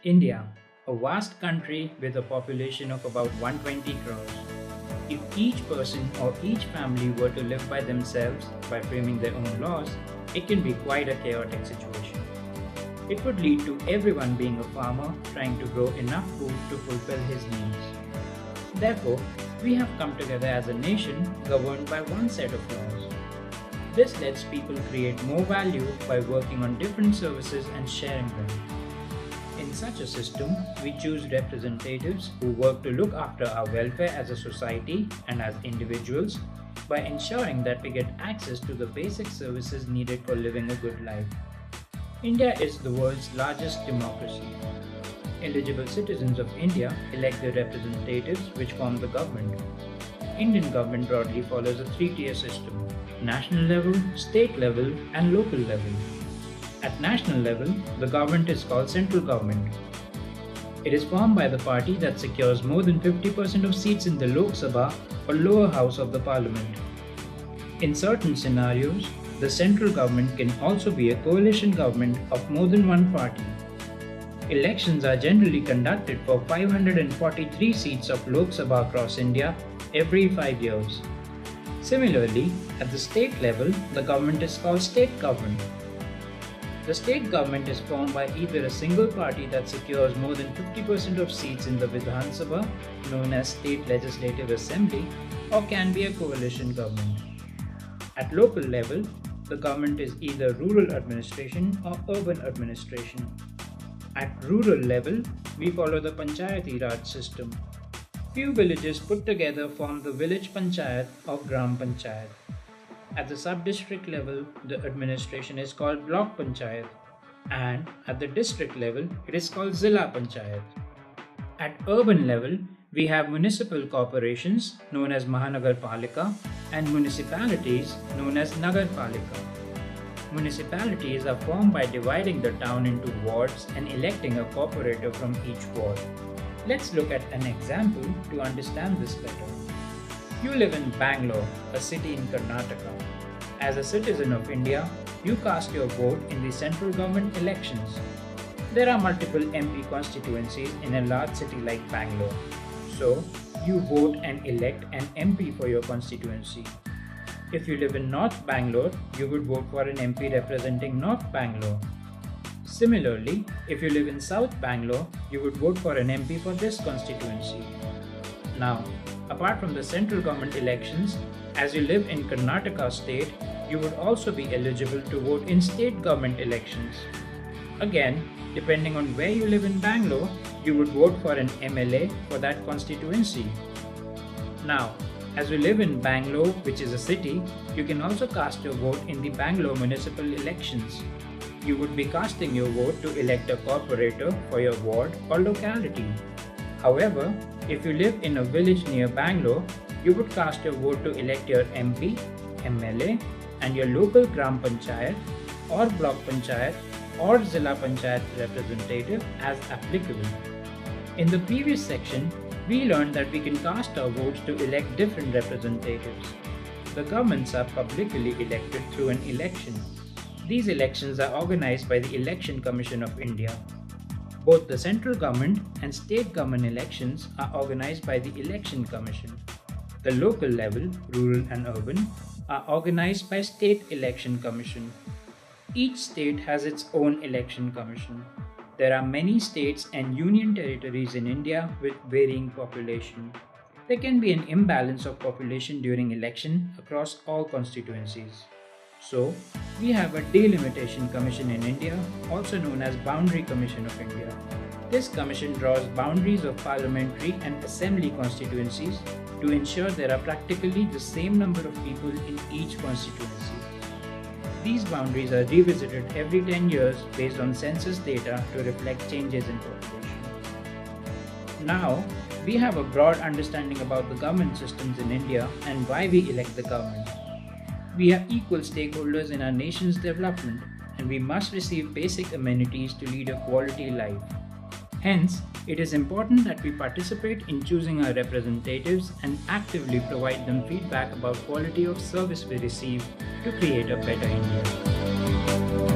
India, a vast country with a population of about 120 crores. If each person or each family were to live by themselves by framing their own laws, it can be quite a chaotic situation. It would lead to everyone being a farmer trying to grow enough food to fulfill his needs. Therefore, we have come together as a nation governed by one set of laws. This lets people create more value by working on different services and sharing them. In such a system, we choose representatives who work to look after our welfare as a society and as individuals by ensuring that we get access to the basic services needed for living a good life. India is the world's largest democracy. Eligible citizens of India elect their representatives which form the government. Indian government broadly follows a three-tier system: national level, state level, and local level. At national level, the government is called central government. It is formed by the party that secures more than 50% of seats in the Lok Sabha or lower house of the parliament. In certain scenarios, the central government can also be a coalition government of more than one party. Elections are generally conducted for 543 seats of Lok Sabha across India every 5 years. Similarly, at the state level, the government is called state government. The state government is formed by either a single party that secures more than 50% of seats in the Vidhan Sabha, known as State Legislative Assembly, or can be a coalition government. At local level, the government is either rural administration or urban administration. At rural level, we follow the Panchayati Raj system. Few villages put together form the village panchayat or gram panchayat. At the sub-district level, the administration is called block panchayat, and at the district level, it is called zilla panchayat. At urban level, we have municipal corporations known as Mahanagar Palika and municipalities known as Nagar Palika. Municipalities are formed by dividing the town into wards and electing a corporator from each ward. Let's look at an example to understand this better. You live in Bangalore, a city in Karnataka. As a citizen of India, you cast your vote in the central government elections. There are multiple MP constituencies in a large city like Bangalore. So, you vote and elect an MP for your constituency. If you live in North Bangalore, you would vote for an MP representing North Bangalore. Similarly, if you live in South Bangalore, you would vote for an MP for this constituency. Now, apart from the central government elections, as you live in Karnataka state, you would also be eligible to vote in state government elections. Again, depending on where you live in Bangalore, you would vote for an MLA for that constituency. Now, as you live in Bangalore, which is a city, you can also cast your vote in the Bangalore municipal elections. You would be casting your vote to elect a corporator for your ward or locality. However, if you live in a village near Bangalore, you would cast your vote to elect your MP, MLA, and your local gram panchayat or block panchayat or zilla panchayat representative as applicable. In the previous section, we learned that we can cast our votes to elect different representatives. The governments are publicly elected through an election. These elections are organized by the Election Commission of India. Both the central government and state government elections are organized by the Election Commission. The local level, rural and urban, are organized by State Election Commission. Each state has its own election commission. There are many states and union territories in India with varying population. There can be an imbalance of population during election across all constituencies. So, we have a Delimitation Commission in India, also known as Boundary Commission of India. This commission draws boundaries of parliamentary and assembly constituencies to ensure there are practically the same number of people in each constituency. These boundaries are revisited every 10 years based on census data to reflect changes in population. Now, we have a broad understanding about the government systems in India and why we elect the government. We are equal stakeholders in our nation's development, and we must receive basic amenities to lead a quality life. Hence, it is important that we participate in choosing our representatives and actively provide them feedback about quality of service we receive to create a better India.